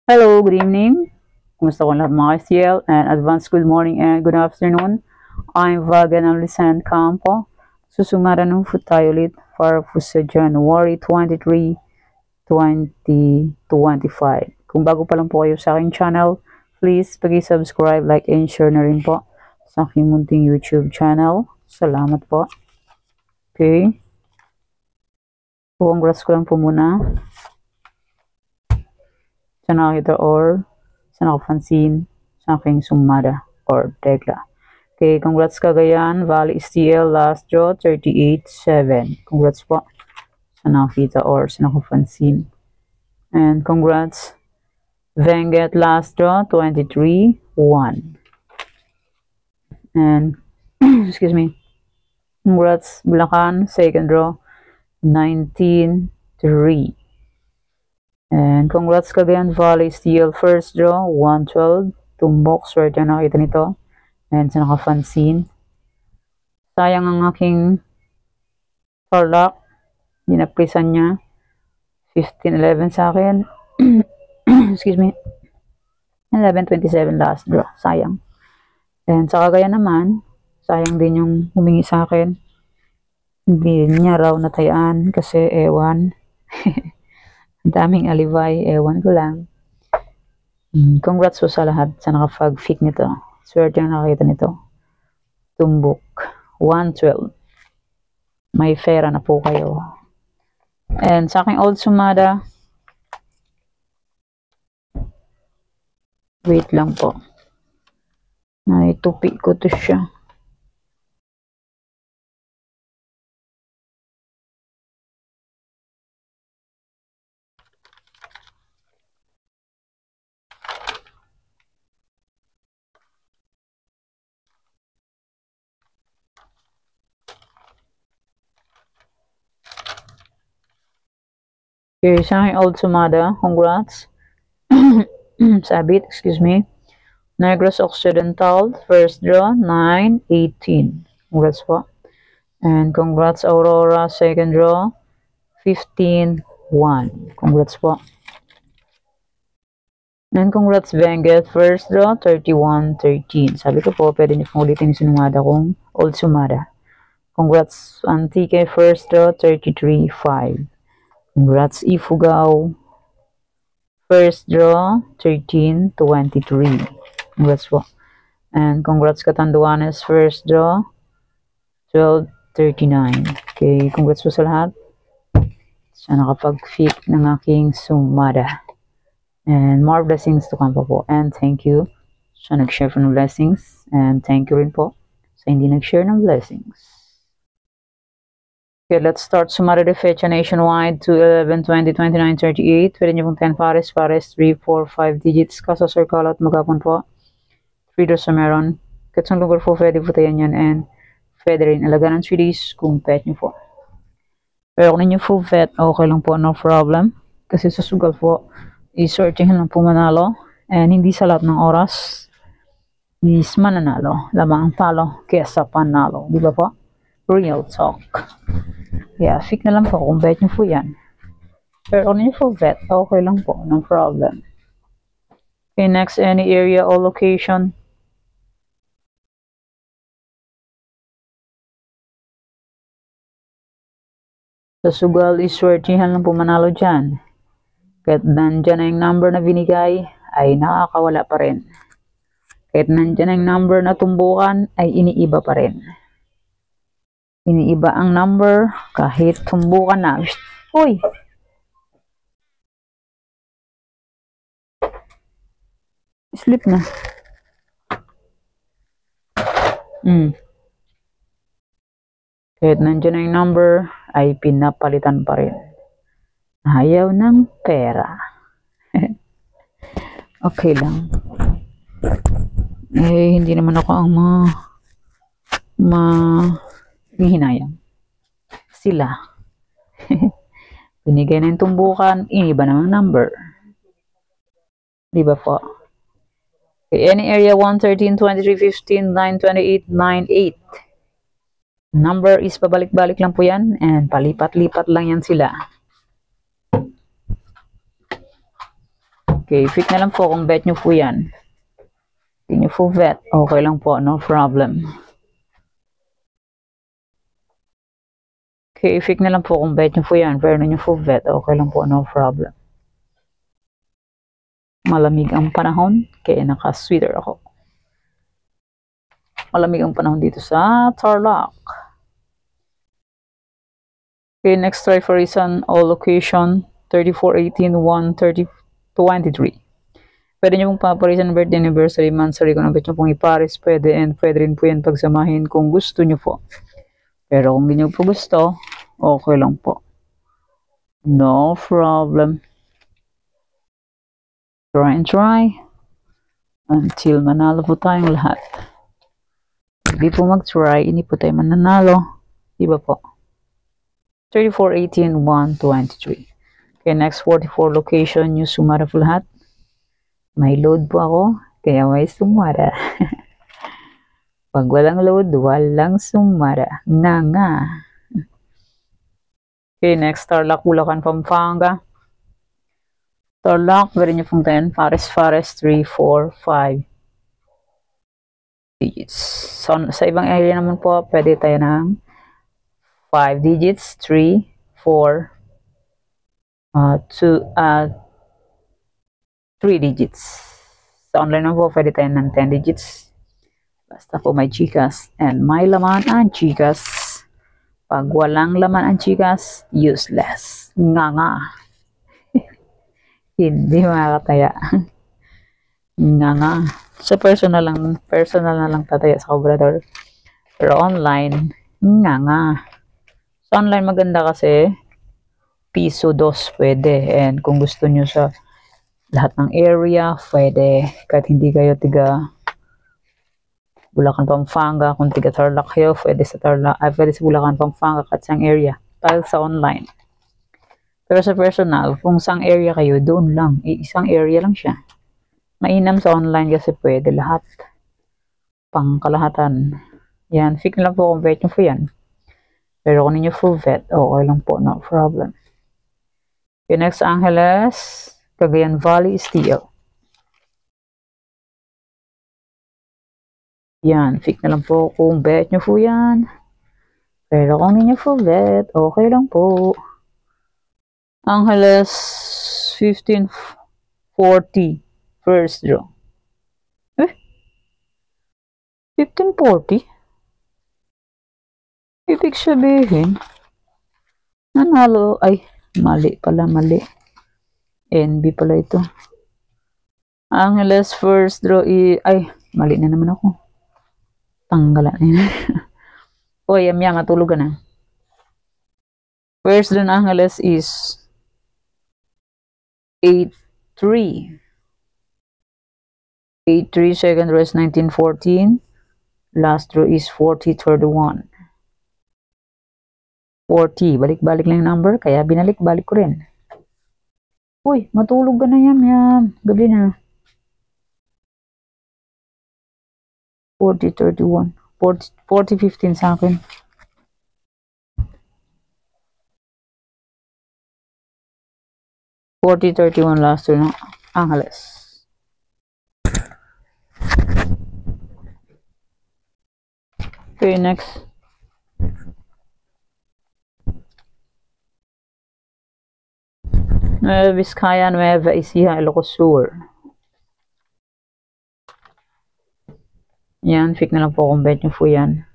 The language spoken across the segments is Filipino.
Hello, good evening. Kumusta ko lahat mga STL and advance good morning and good afternoon. I'm Vagan Amlisan Campo. Susumaranon po tayo ulit para po sa January 23, 2025. Kung bago pa lang po kayo sa aking channel, please pag-subscribe, like, and share na rin po sa aking munting YouTube channel. Salamat po. Okay. Congrats ko lang po muna sa nakakita or sa nakapansin sa aking sumada or tegla. Okay, congrats Cagayan, Valley STL, last draw 38-7. Congrats po sa nakakita or sa nakapansin. And congrats Venget, last draw 23-1. And excuse me. Congrats Bulacan, second draw 19-3. And congrats Cagayan Valley STL, first draw 112. Tumbok, swerte na nakita nito. And sa nakapansin. Sayang ang aking farlock. Dinaprisan niya. 15-11 sa akin. Excuse me. 11-27 last draw. Sayang. And sa Cagayan naman, sayang din yung humingi sa akin. Hindi niya raw natayaan kasi ewan. Ang daming alibay, ewan ko lang. Congrats po sa lahat sa nakapag-fic nito. Swerte ang nakakita nito. Tumbok. 112. May pera na po kayo. And sa aking old sumada, wait lang po. Naitupi ko to siya. Okay, sa aking old sumada, congrats. Sabit, excuse me. Negros Occidental, first draw, 9-18. Congrats po. And congrats Aurora, second draw, 15-1. Congrats po. And congrats Benguet, first draw, 31-13. Sabi ko po, pwede niyo pong ulitin yung sinumada kong old sumada. Congrats Antique, first draw, 33-5. Congrats Ifugao, first draw, 13-23. Congrats po. And congrats Catanduanes, first draw, 12-39. Okay, congrats po sa lahat sa nakapag-fit ng aking sumada. And more blessings to come pa po. And thank you sa nag-share ng blessings. And thank you rin po sa hindi nag-share ng blessings. Okay, let's start sumada de fecha nationwide to 11, 20, 29, 38. Pwede nyo pong 10 pares, 3, 4, 5 digits. Kaso circle at magapon po. 3 doors sa meron. Katsong lugar po, pwede po tayo yan. And pwede rin alagaan ng 3 days kung pet nyo po. Pero kung ninyo full vet, okay lang po, no problem. Kasi sa sugal po, i-searching lang po manalo. And hindi sa lahat ng oras is mananalo. Lamang ang talo kesa panalo. Di ba po? Real talk. Yeah, fick na lang po kung bet nyo po yan. Pero kung ninyo full vet, okay lang po, no problem. Okay, next, any area or location. Sa sugal, iswertihan lang po manalo dyan. Kahit nandyan na yung number na binigay, ay nakakawala pa rin. Kahit nandyan na yung number na tumbukan, ay iniiba pa rin. Iniiba ang number kahit tumbukan na. Uy! Sleep na. Kahit nandyan na yung number, ay pinapalitan pa rin. Ayaw ng pera. Okay lang. Eh, hindi naman ako ang hinayang. Sila. Binigay na yung tumbukan, iniba namang number. Di ba po? Okay, any area 113, 23, 15, 9, 28, 9, 8. Number is pabalik-balik lang po yan. And palipat-lipat lang yan sila. Okay, pick na lang po kung bet nyo po yan. Hindi nyo po bet, okay lang po, no problem. Okay, pick na lang po kung bet nyo po yan, pero nyo po bet, okay lang po, no problem. Malamig ang panahon, kaya naka-sweater ako. Malamig ang panahon dito sa Tarlac. Okay, next try for reason, all location, 3418 130 23. Pwede nyo pong paparisan ng birthday, anniversary, monthsary, kung nabit nyo pong iparis, pwede, and pwede rin po yan pagsamahin kung gusto nyo po. Pero kung hindi nyo po gusto, okay lang po. No problem. Try and try until manalo po tayong lahat. Hindi po mag-try, hindi po tayo mananalo. Diba po? 34, 18, 1, 23. Okay, next 44 location, yung sumara po lahat. May load po ako, kaya may sumara. Pag walang load, walang sumara. Nga. Okay, next Tarlac, Bulacan, Pampanga. Tarlac, pwede nyo pong 10. Fares, 3, 4, 5 digits. So, sa ibang area naman po, pwede tayo ng 5 digits, 3, 4, 3 digits. Sa online naman po, pwede tayo ng 10 digits. Basta po may chikas and may laman ang chikas. Pag walang laman ang chikas, useless. Nga. Hindi makakataya. Nga. Sa personal na lang tataya sa Cobrador. Pero online, nga. Sa online maganda kasi piso 2 pwede. And kung gusto nyo sa lahat ng area, pwede. Kahit hindi kayo tiga Bulacan, Pampanga, kung tiga Tarlac kayo, pwede sa Bulacan, Pampanga, kahit sang area. Dahil sa online. Pero sa personal, kung sang area kayo, doon lang. Isang area lang siya. Mainam sa online kasi pwede lahat. Pangkalahatan. Yan, fix na lang po kung bet nyo po yan. Pero kung ninyo full vet, okay lang po, no problem. Okay, next Angeles, Cagayan Valley, Steel. Yan, fix na lang po kung bet nyo po yan. Pero kung ninyo full vet, okay lang po. Angeles, 1540, first draw. 1540? Ibig sabihin, nanalo, ay, mali. NB pala ito. Angeles, first draw, ay, mali na naman ako. Tanggalan na. O, yam, matulog ka na. First draw ng Angeles is 8-3. 8-3, second draw is 1914. Last draw is 40-31. 40, balik-balik lang yung number, kaya binalik-balik ko rin. Uy, matulog ka na yan. Gabi na. 40-31. 40-15 sa akin. 40-31 last turn ng Angeles. Okay, next. Nueva Vizcaya, Nueva Ecija, Ilocos Sur. Yan, fix na lang po kung bet nyo po yan.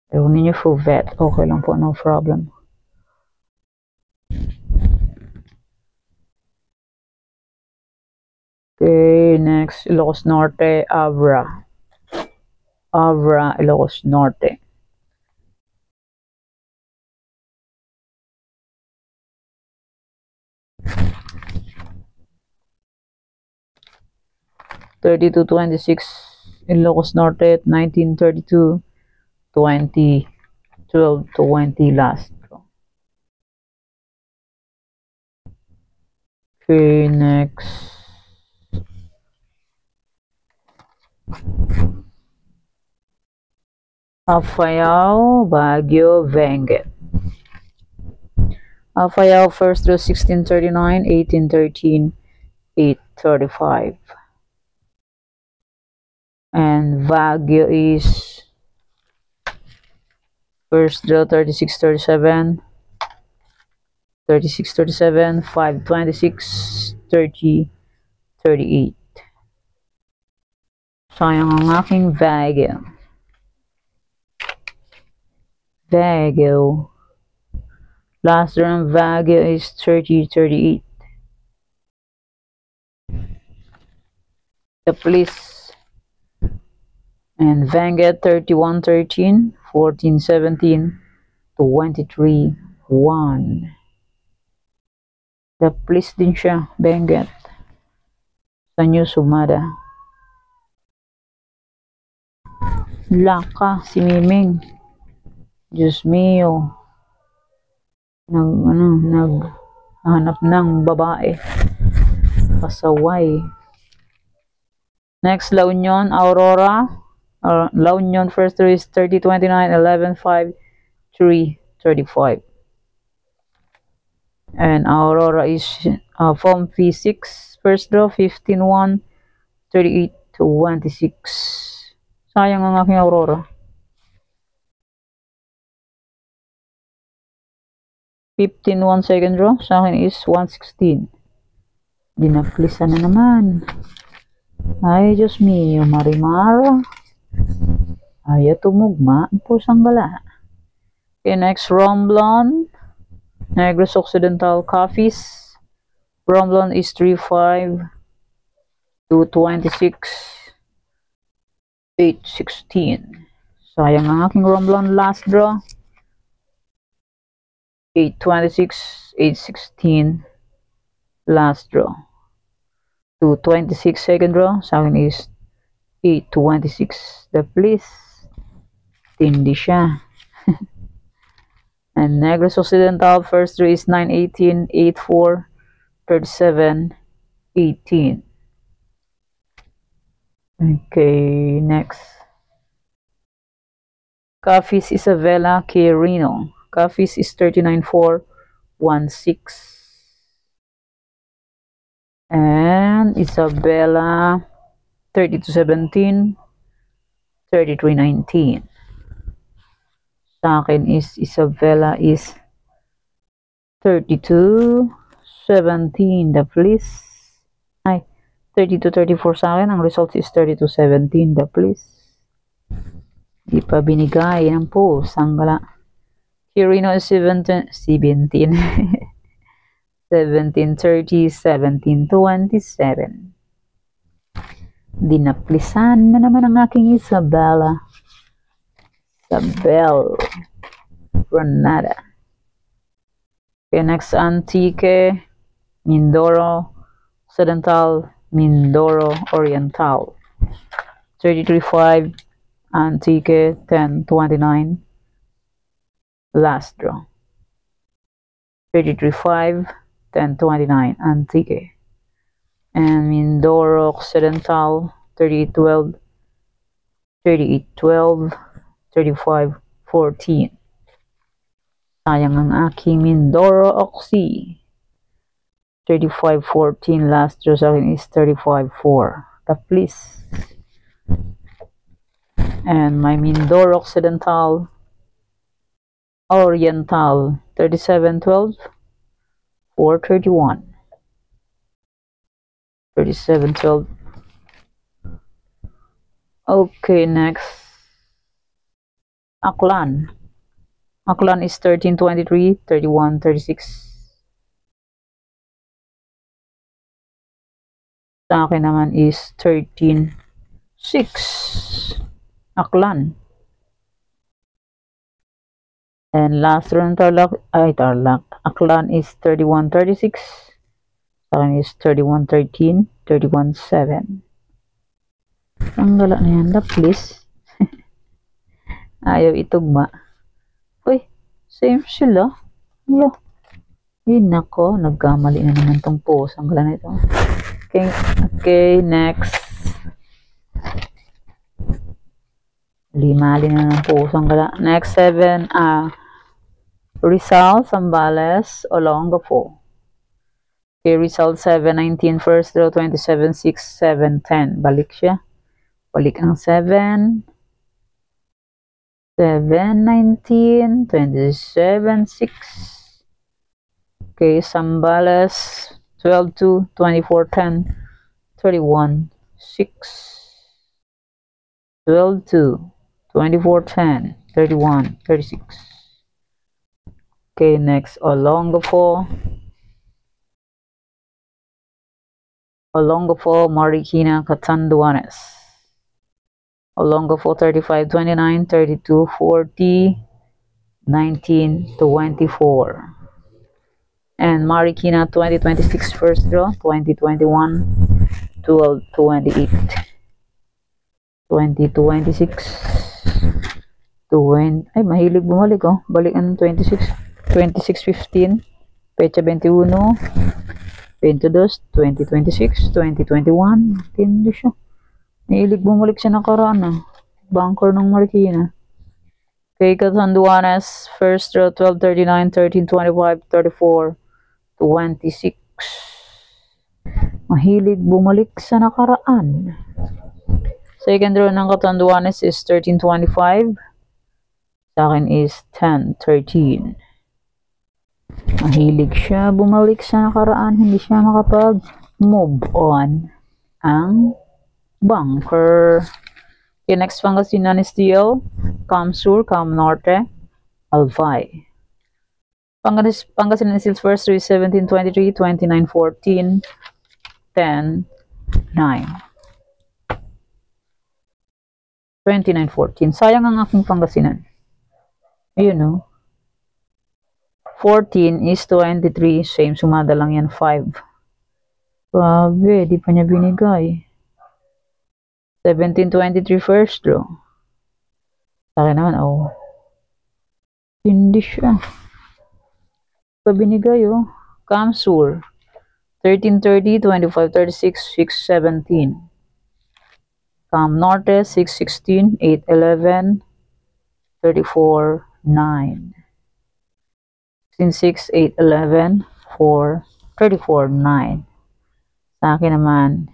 Pero kung ninyo full bet, okay lang po, no problem. Okay, next, Ilocos Norte, Abra, Ilocos Norte. (32-26) Ilocos Norte, 1932, 20, 12-20 last. Okay, next. Apayao, Baguio, Benguet. Apayao, first draw 1639, 1813, 8 35. And Baguio is first draw 36, 37, 36, 37, 5, 26, 30, 38. Sayang ang aking Baguio. Baguio. Last round Baguio is 30, 38. The police. And Vanguard 31, 13, 14, 17, 23, 1. The police din siya, Vanguard. Sa New Sumada. Laka, si Miming. Diyos mio. Naghanap ng babae. Pasaway. Next, La Union, Aurora. La Union first draw is 30, 29, 11, 5, 3, 35. And Aurora is form P6 first draw 15, 1, 38, 26. Sayang ang aking Aurora. 15, 1 second draw. Sa akin is 116. Dinaplisan na naman. Ay, Diyos mio, Marimara. Ay, tumugma. Ang pusang bala. Okay, next, Romblon. Negros Occidental Coffees. Romblon is 35, 226, 816. Sayang ang aking Romblon last draw. 826, 816 last draw. 226 second draw. Sa akin is 826. The police. Tindi siya. And Negros Occidental first draw is 918, 84, 37, 18. Okay, next. Coffees Isabela Quirino. Coffees is 39.4, 16. And Isabela 32.17, 33.19. Sa akin is Isabela is 32.17. The police. Ay, 32.34 sa akin. Ang result is 32.17. The police. Di pa binigay ng post. Ang gala. Quirino is 17. 17.30, 17.27. Dinaplisan na naman ang aking Isabela. Isabel Granada. Okay, next, Antique, Mindoro Occidental, Mindoro Oriental. 33.5, Antique, 10.29. Last draw. 33.5, 10.29, Antique. And Mindoro Occidental, 38.12, 38.12, 35.14. Sayang ang aking Mindoro Oxy. 35.14. Last draw sa akin is 35.4. The please. And my Mindoro Occidental, Oriental, 37.12, 4.31. 37.12. Okay, next. Aklan. Aklan is 13.23, 31.36. Sa akin naman is 13.6. Aklan. And last round Tarlac. Aklan is 31.36. Sa akin is 31.13, 31.7. Ang gala na yan, please. Ayaw itugma. Uy, same sila. Hello. Ay, nako, nagkamali na naman tong post. Ang gala na ito. Okay, next. Mali na ng post. Ang gala. Next, 7. Rizal, Zambales, Olongapo. Okay, result 7, 19, first row, 27, 6, 7, 10. Balik siya. Balik ang 7. 7, 19, 27, 6. Okay, Sambales, 12, 2, 24, 10, 31, 6. 12, 2, 24, 10, 31, 36. Okay, next, Olongapo, Marikina, Catanduanes. Olongapo, 35, 29, 32, 40, 19, 24. And Marikina, 2026, first draw, 2021, 12, 28. 2026, 20, ay mahilig bumalik oh, balik ang 26, 26, 15, pecha 21, 22, 2026, 2021, tindi siya, mahilig bumalik siya nakaraan ah, bunker ng Marikina. Okay, Catanduanes, first row, 12, 39, 13, 25, 34, 26, mahilig bumalik sa nakaraan. Second row ng Catanduanes is 1325. Sa akin is 1013. Mahilig siya bumalik sa nakaraan. Hindi siya makapag-move on ang bunker. Okay, next Pangasinan is Steel, Cam Sur, Cam Norte, Albay. Pangasinan is first row is 1723, 2914, 10, 9. 2914. Sayang ang aking Pangasinan. Ayun no. 14 is 23. Same, sumada lang yan 5. Grabe, di pa niya binigay. 1723 first row. Sa akin naman, oh. Hindi siya. Pa binigay, oh. Kamsur. 1330, 2536, 617. Cam Norte, 616, 811, 34, 9. 16, 6, 8, 11, 4, 34, 9. Sa akin naman,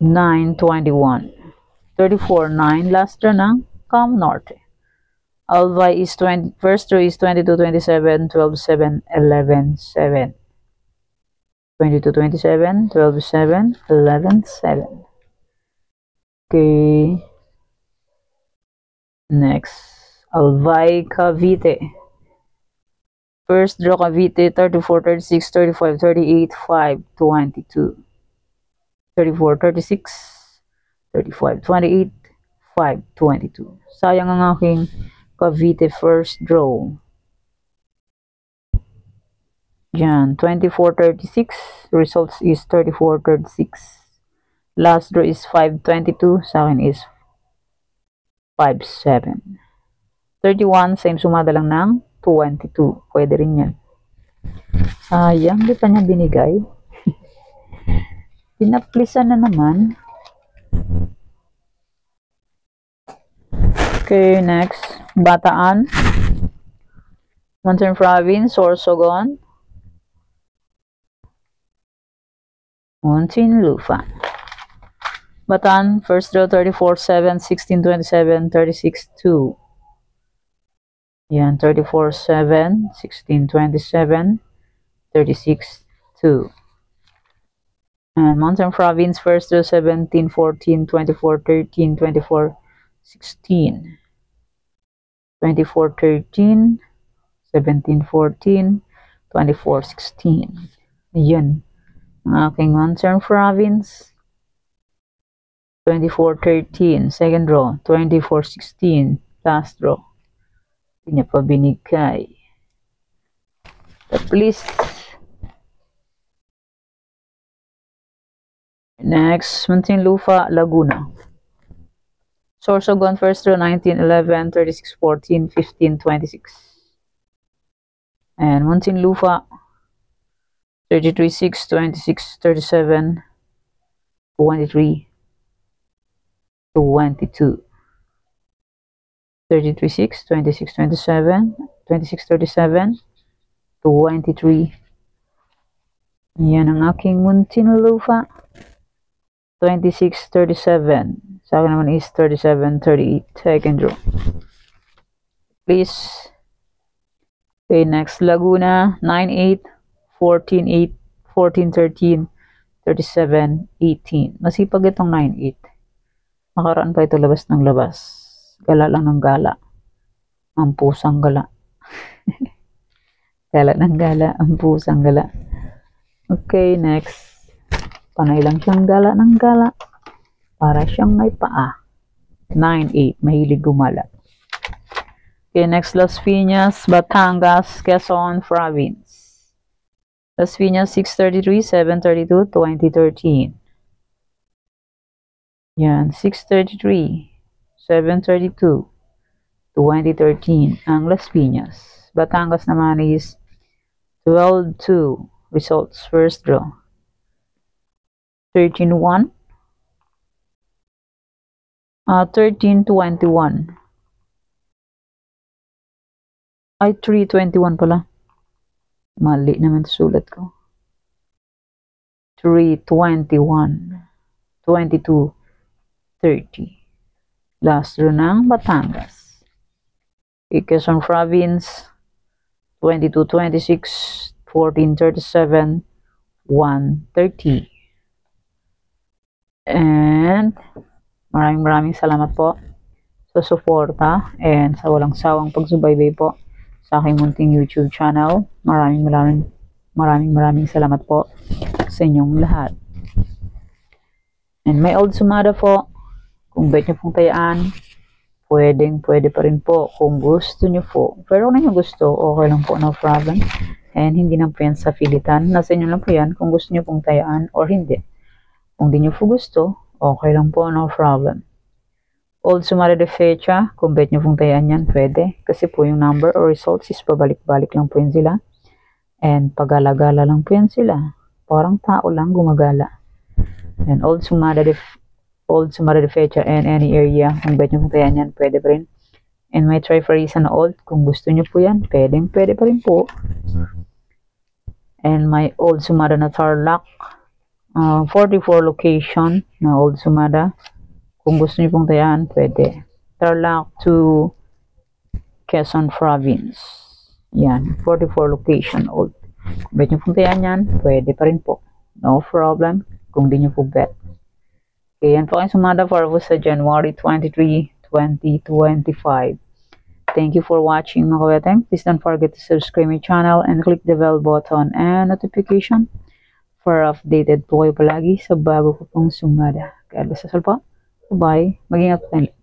9, 21. 34, 9. Last row ng Cam Norte. Albay is 20, first row is 22, 27, 12, 7, 11, 7. 22, 27, 12, 7, 11, 7. Okay. Next, Albay, Cavite. First draw Cavite, 34, 36, 35, 38, 5, 22. 34, 36, 35, 28, 5, 22. Sayang ang aking Cavite first draw. Yan, 24, 36. Results is 34, 36. Last draw is 522. Sa akin is 57. 31, same sumada lang ng 22. Pwede rin yan. Sayang, di pa niya binigay. Pinaplisan na naman. Okay, next. Bataan. Mountain Province, Sorsogon. Muntinlupa. Bataan, first row 34, 7, 16, 27, 36, 2. Yan, 34, 7, 16, 27, 36, 2. And Mountain Province, first row 17, 14, 24, 13, 24, 16. 24, 13, 17, 14, 24, 16. Yan. Ang aking Mountain Province. 24, 13. Second row. 24, 16. Last row. Hindi niya pa binigay. Please. Next, Muntinlupa, Laguna. Sorsogon, first row, 19, 11, 36, 14, 15, 26. And Muntinlupa, 33, 6, 26, 37, 23, 22. 33, 6, 26, 27, 26, 37, 23, Yan ang aking Muntinlupa. 26-37. Sa akin naman is 37-38. Second row. Please. Okay, next Laguna. 9-8, 14-8, 14-13, 37-18. Masipag itong 9-8. Nakaraan pa ito labas ng labas. Gala lang ng gala. Ang pusang gala. Gala ng gala. Ang pusang gala. Okay, next. Panay lang siyang gala ng gala. Para siyang may paa. 9-8. Mahilig gumala. Okay, next. Las Piñas, Batangas, Quezon Province. Las Piñas 6-33, 7-32, 20-13. Yan, 6-33, 7-32, 20-13 ang Las Piñas. Batangas naman is 12-2. Results, first draw. 13-1. 13-21. Ay, 3-21 pala. Mali naman sulat ko. 3-21. 22-30. Last draw ng Batangas. Quezon Province 22-26, 14-37, 1-30. And maraming salamat po sa suporta and sa walang sawang pagsubaybay po sa aking munting YouTube channel. Maraming salamat po sa inyong lahat. And may old sumada po. Kung bet nyo pong tayaan, pwede pa rin po kung gusto nyo po. Pero kung nyo gusto, okay lang po, no problem. And hindi na po yan sa pilitan. Nasa inyo lang po yan kung gusto nyo pong tayaan or hindi. Kung di nyo po gusto, okay lang po, no problem. Old sumada de fecha, kung bet nyo pong tayaan yan, pwede. Kasi po yung number or results is pabalik-balik lang po yan sila. And pagala-gala lang po yan sila. Parang tao lang gumagala. And old sumada de fecha and any area, kung bet nyo pong tayaan yan, pwede pa rin. And may try for reason na old, kung gusto nyo po yan, pwede pa rin po. And may old sumada na Tarlac, 44 location na old sumada. Kung gusto niyo pong tayaan, pwede. Tarlac to Quezon Province. Yan, 44 location old. Kung bet niyo pong tayaan yan, pwede pa rin po. No problem kung di niyo po bet. Okay, yan po ang sumada for sa January 23, 2025. Thank you for watching mga kaweteng. Please don't forget to subscribe my channel and click the bell button and notification for updated po kayo palagi sa bago ko pong sumada. Kaya basta po. Bye. Mag-ingat po tayo.